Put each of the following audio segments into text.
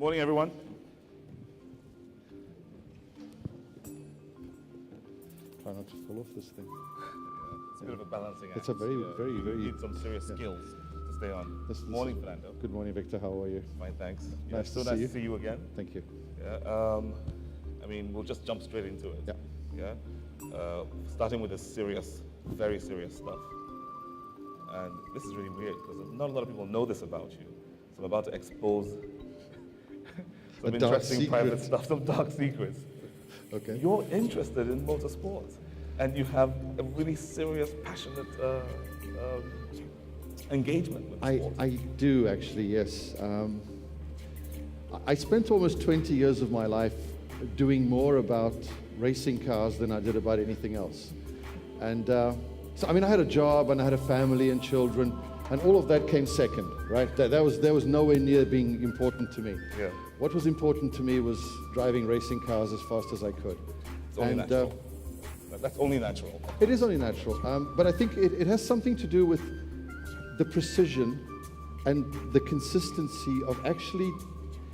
Morning, everyone. Try not to fall off this thing. It's a bit of a balancing act. It's a very, very, very... You need some serious skills to stay on. Morning, Fernando. Good morning, Victor. How are you? Fine, thanks. Nice so to nice see you. to see you again. Thank you. Yeah. I mean, we'll just jump straight into it. Yeah. Yeah. Starting with the serious, very serious stuff. And this is really weird because not a lot of people know this about you. So I'm about to expose some interesting private stuff, some dark secrets. Okay. You're interested in motorsports, and you have a really serious, passionate engagement with sports. I do, actually, yes. I spent almost 20 years of my life doing more about racing cars than I did about anything else. And so, I mean, I had a job, and I had a family and children, and all of that came second, right? That was nowhere near being important to me. Yeah. What was important to me was driving racing cars as fast as I could. It's only natural. That's only natural. It is only natural, but I think it has something to do with the precision and the consistency of actually,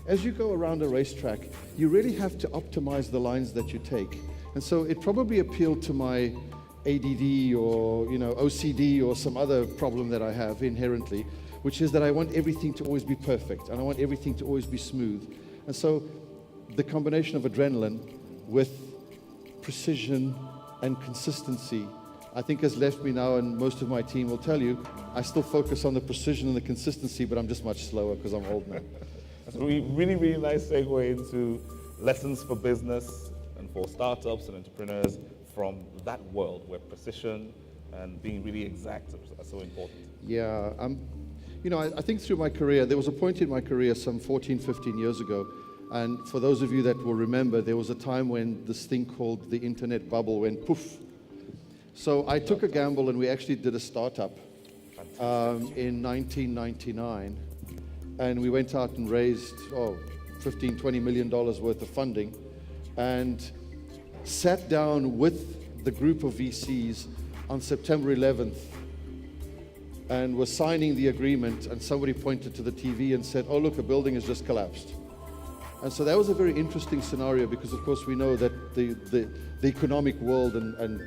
as you go around a racetrack, you really have to optimize the lines that you take. And so it probably appealed to my ADD or OCD or some other problem that I have inherently, which is that I want everything to always be perfect and I want everything to always be smooth. And so the combination of adrenaline with precision and consistency, I think, has left me now, and most of my team will tell you, I still focus on the precision and the consistency, but I'm just much slower because I'm old now. That's a really, really nice segue into lessons for business and for startups and entrepreneurs from that world where precision and being really exact are so important. Yeah, I think through my career, there was a point in my career some 14, 15 years ago, and for those of you that will remember, there was a time when this thing called the internet bubble went poof. So I took a gamble, and we actually did a startup in 1999, and we went out and raised $15, $20 million worth of funding, and sat down with the group of VCs on September 11th and was signing the agreement, and somebody pointed to the TV and said, "Oh, look, a building has just collapsed." And so that was a very interesting scenario because, of course, we know that the economic world and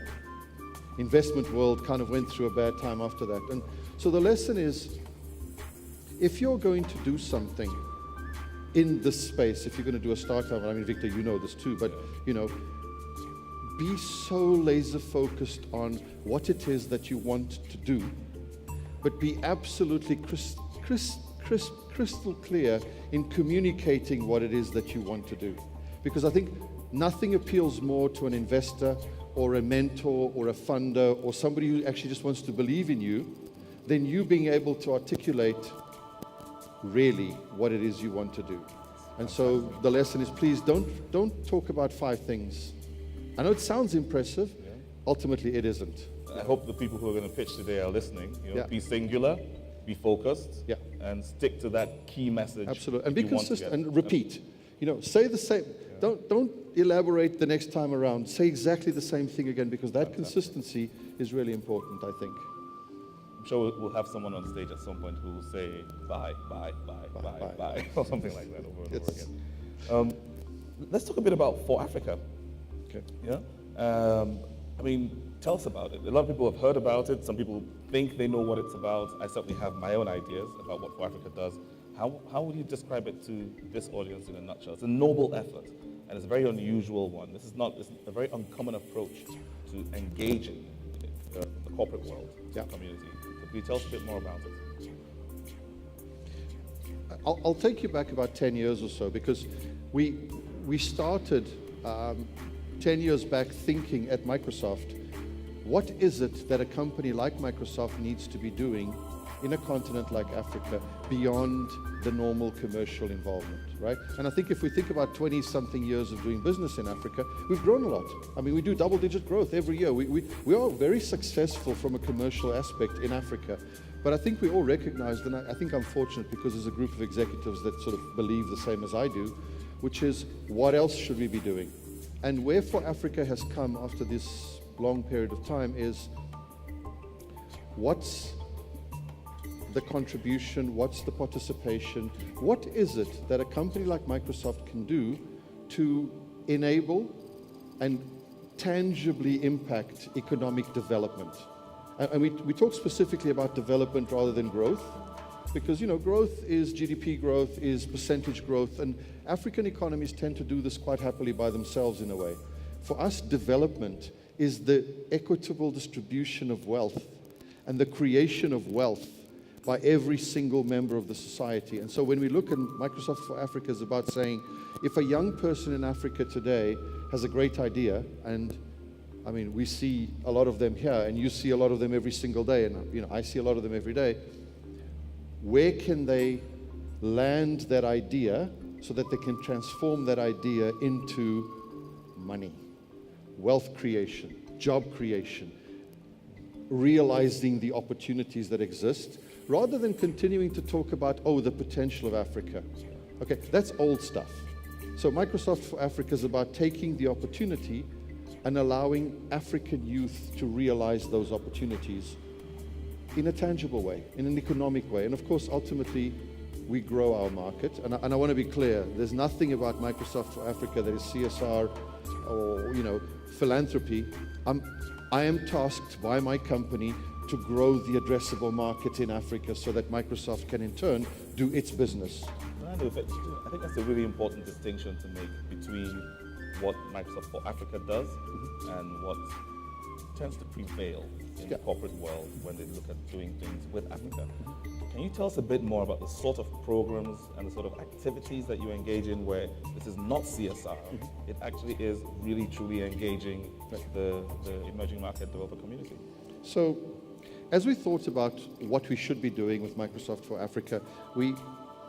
investment world kind of went through a bad time after that. And so the lesson is, if you're going to do something in this space, if you're going to do a startup, I mean, Victor, you know this too, but, be so laser focused on what it is that you want to do, but be absolutely crystal clear in communicating what it is that you want to do. Because I think nothing appeals more to an investor or a mentor or a funder or somebody who actually just wants to believe in you than you being able to articulate really what it is you want to do. And so the lesson is, please don't talk about 5 things. I know it sounds impressive. Yeah. Ultimately, it isn't. I hope the people who are going to pitch today are listening. Be singular, be focused, and stick to that key message. Absolutely, and be consistent and repeat. Say the same. Yeah. Don't elaborate the next time around. Say exactly the same thing again, because that consistency is really important, I think. I'm sure we'll have someone on stage at some point who will say bye, or something like that over and over again. Let's talk a bit about For Africa. Okay. Yeah. I mean, tell us about it. A lot of people have heard about it. Some people think they know what it's about. I certainly have my own ideas about what For Africa does. How would you describe it to this audience in a nutshell? It's a noble effort, and it's a very unusual one. It's a very uncommon approach to engaging the corporate world, the community. So can you tell us a bit more about it? I'll take you back about 10 years or so, because we started 10 years back thinking at Microsoft, what is it that a company like Microsoft needs to be doing in a continent like Africa beyond the normal commercial involvement, right? And I think if we think about 20-something years of doing business in Africa, we've grown a lot. I mean, we do double-digit growth every year. We are very successful from a commercial aspect in Africa. But I think we all recognized, and I think I'm fortunate because there's a group of executives that sort of believe the same as I do, which is, what else should we be doing? And where For Africa has come after this long period of time is, what's the contribution? What's the participation? What is it that a company like Microsoft can do to enable and tangibly impact economic development? And we talk specifically about development rather than growth, because, you know, growth is GDP growth, is percentage growth, and African economies tend to do this quite happily by themselves in a way. For us, development is the equitable distribution of wealth and the creation of wealth by every single member of the society. And so when we look at Microsoft for Africa, is about saying, if a young person in Africa today has a great idea, and I mean, we see a lot of them here, and you see a lot of them every single day, and, you know, I see a lot of them every day, where can they land that idea so that they can transform that idea into money, wealth creation, job creation, realizing the opportunities that exist, rather than continuing to talk about, oh, the potential of Africa. Okay, that's old stuff. So Microsoft for Africa is about taking the opportunity and allowing African youth to realize those opportunities in a tangible way, in an economic way. And of course, ultimately, we grow our market. And I want to be clear, there's nothing about Microsoft for Africa that is CSR or, you know, philanthropy. I am tasked by my company to grow the addressable market in Africa so that Microsoft can in turn do its business. I think that's a really important distinction to make between what Microsoft for Africa does and what tends to prevail in the corporate world when they look at doing things with Africa. Can you tell us a bit more about the sort of programs and the sort of activities that you engage in where this is not CSR, it actually is really truly engaging the emerging market developer community? So, as we thought about what we should be doing with Microsoft for Africa, we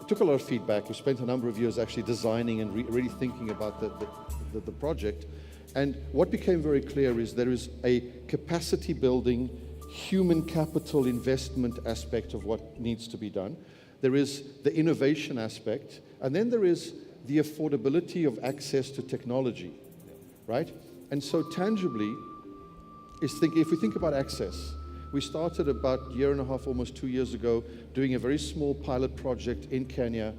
took a lot of feedback. We spent a number of years actually designing and really thinking about the project. And what became very clear is there is a capacity building, human capital investment aspect of what needs to be done. There is the innovation aspect, and then there is the affordability of access to technology, right? And so tangibly, if we think about access, we started about a year and a half, almost 2 years ago, doing a very small pilot project in Kenya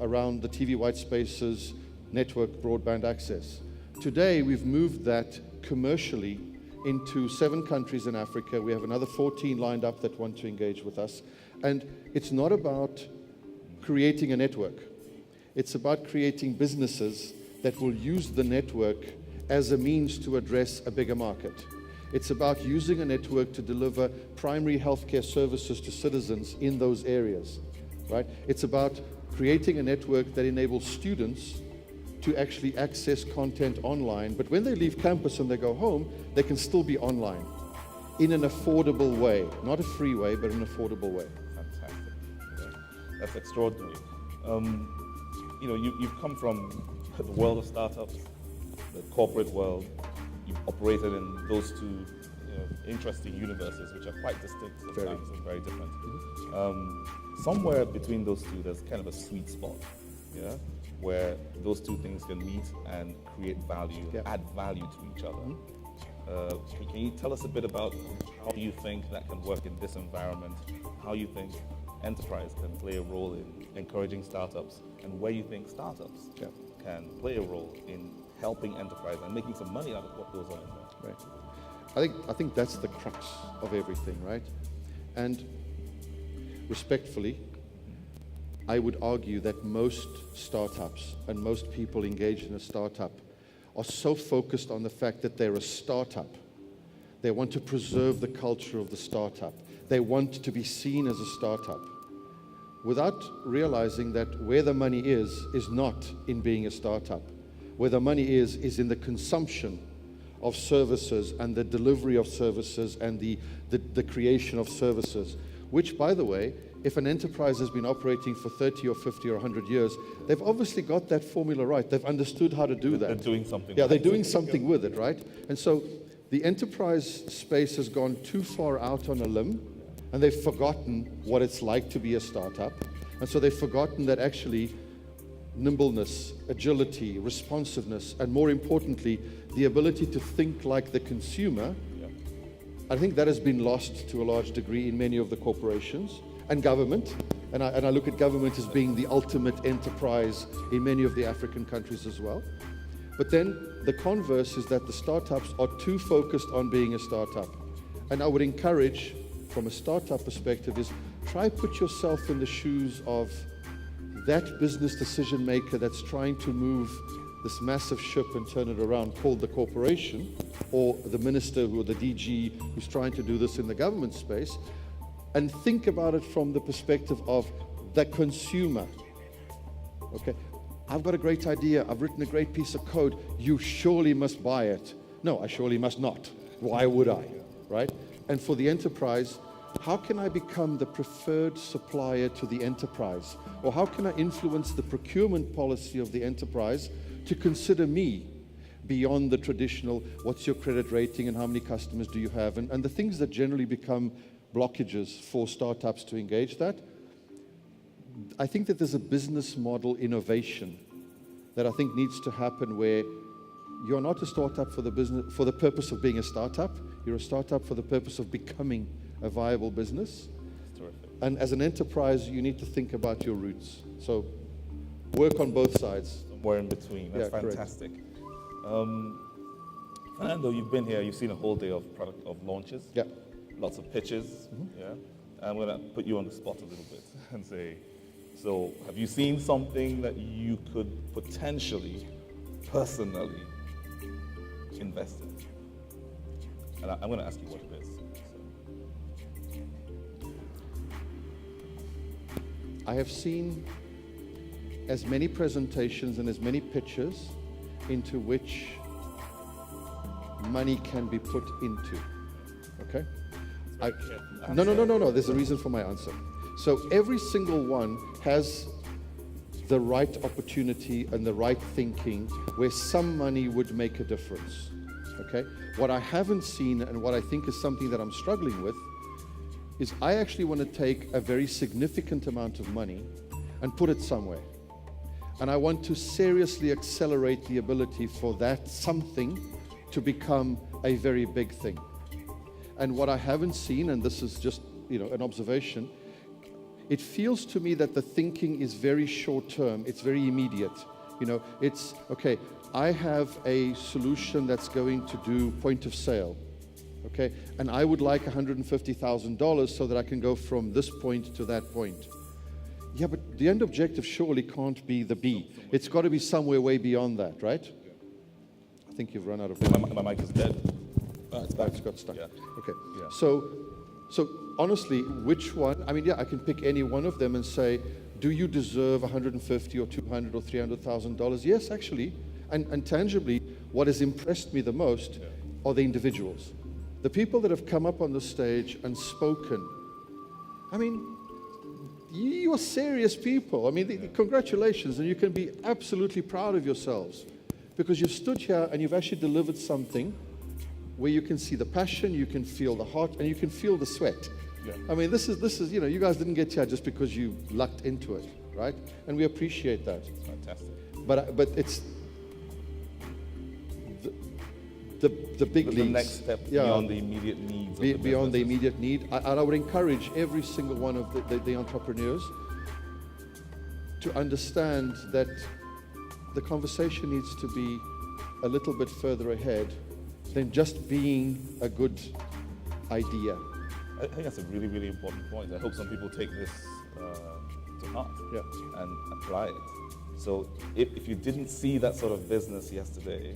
around the TV white spaces network broadband access. Today, we've moved that commercially into 7 countries in Africa. We have another 14 lined up that want to engage with us. And it's not about creating a network. It's about creating businesses that will use the network as a means to address a bigger market. It's about using a network to deliver primary healthcare services to citizens in those areas, right? It's about creating a network that enables students to actually access content online, but when they leave campus and they go home, they can still be online in an affordable way, not a free way, but an affordable way. Fantastic. Yeah. That's extraordinary. You know, you've come from the world of startups, the corporate world. You've operated in those two, you know, interesting universes, which are quite distinct at times and very different. Somewhere between those two, there's kind of a sweet spot, yeah, where those two things can meet and create value, add value to each other. Can you tell us a bit about how you think that can work in this environment? How you think enterprise can play a role in encouraging startups, and where you think startups can play a role in helping enterprise and making some money out of what goes on in there? Right. I think that's the crux of everything, right? And respectfully, I would argue that most startups and most people engaged in a startup are so focused on the fact that they're a startup. They want to preserve the culture of the startup. They want to be seen as a startup, without realizing that where the money is not in being a startup. Where the money is in the consumption of services and the delivery of services and the creation of services, which, by the way, if an enterprise has been operating for 30 or 50 or 100 years, they've obviously got that formula right. They've understood how to do that. They're doing something. Yeah, they're doing something with it, right? And so the enterprise space has gone too far out on a limb, and they've forgotten what it's like to be a startup. And so they've forgotten that actually nimbleness, agility, responsiveness, and more importantly, the ability to think like the consumer, I think that has been lost to a large degree in many of the corporations. and government. And I look at government as being the ultimate enterprise in many of the African countries as well. But then the converse is that the startups are too focused on being a startup. And I would encourage, from a startup perspective, is try put yourself in the shoes of that business decision maker that's trying to move this massive ship and turn it around, called the corporation, or the minister or the DG who's trying to do this in the government space, and think about it from the perspective of the consumer. Okay, I've got a great idea, I've written a great piece of code, you surely must buy it. No, I surely must not. Why would I, right? And for the enterprise, how can I become the preferred supplier to the enterprise? Or how can I influence the procurement policy of the enterprise to consider me beyond the traditional, what's your credit rating and how many customers do you have? And the things that generally become blockages for startups to engage that. I think that there's a business model innovation that I think needs to happen, where you're not a startup for the purpose of being a startup. You're a startup for the purpose of becoming a viable business. Terrific. And as an enterprise, you need to think about your roots. So work on both sides. Somewhere in between. That's fantastic. Fernando, you've been here. You've seen a whole day of launches. Yeah. Lots of pitches. Mm-hmm. Yeah. I'm going to put you on the spot a little bit and say, so have you seen something that you could potentially, personally invest in? And I'm going to ask you what it is. I have seen as many presentations and as many pitches into which money can be put into. Okay? No. There's a reason for my answer. So every single one has the right opportunity and the right thinking where some money would make a difference. Okay? What I haven't seen, and what I think is something that I'm struggling with, is I actually want to take a very significant amount of money and put it somewhere. And I want to seriously accelerate the ability for that something to become a very big thing. And what I haven't seen, and this is just, an observation, it feels to me that the thinking is very short term, it's very immediate. It's, okay, I have a solution that's going to do point of sale. Okay, and I would like $150,000 so that I can go from this point to that point. Yeah, but the end objective surely can't be the B. It's got to be somewhere way beyond that, right? I think you've run out of time. My mic is dead. It's got stuck. Yeah. Okay. Yeah. So honestly, which one? I mean, I can pick any one of them and say, do you deserve $150,000 or $200,000 or $300,000? Yes, actually. And tangibly, what has impressed me the most are the individuals. The people that have come up on the stage and spoken. I mean, you are serious people. I mean, congratulations, and you can be absolutely proud of yourselves because you've stood here and you've actually delivered something where you can see the passion, you can feel the heart, and you can feel the sweat. Yeah. I mean, this is, you guys didn't get here just because you lucked into it, right? And we appreciate that. Fantastic. But it's the big leagues. The next step beyond the immediate needs. Beyond the immediate need. I would encourage every single one of the entrepreneurs to understand that the conversation needs to be a little bit further ahead than just being a good idea. I think that's a really, really important point. I hope some people take this to heart and apply it. So if you didn't see that sort of business yesterday,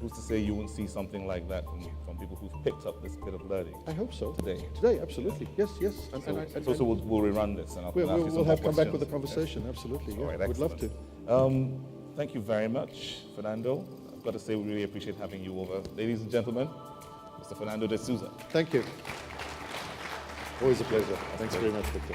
who's to say you won't see something like that from people who've picked up this bit of learning? I hope so. Today, absolutely. Yes. So we'll rerun this, and we'll have come back with a conversation. Absolutely. Yeah. All right, we'd love to. Thank you very much, Fernando. I've got to say, we really appreciate having you over. Ladies and gentlemen, Mr. Fernando De Sousa. Thank you. Always a pleasure. Thanks very much, Victor.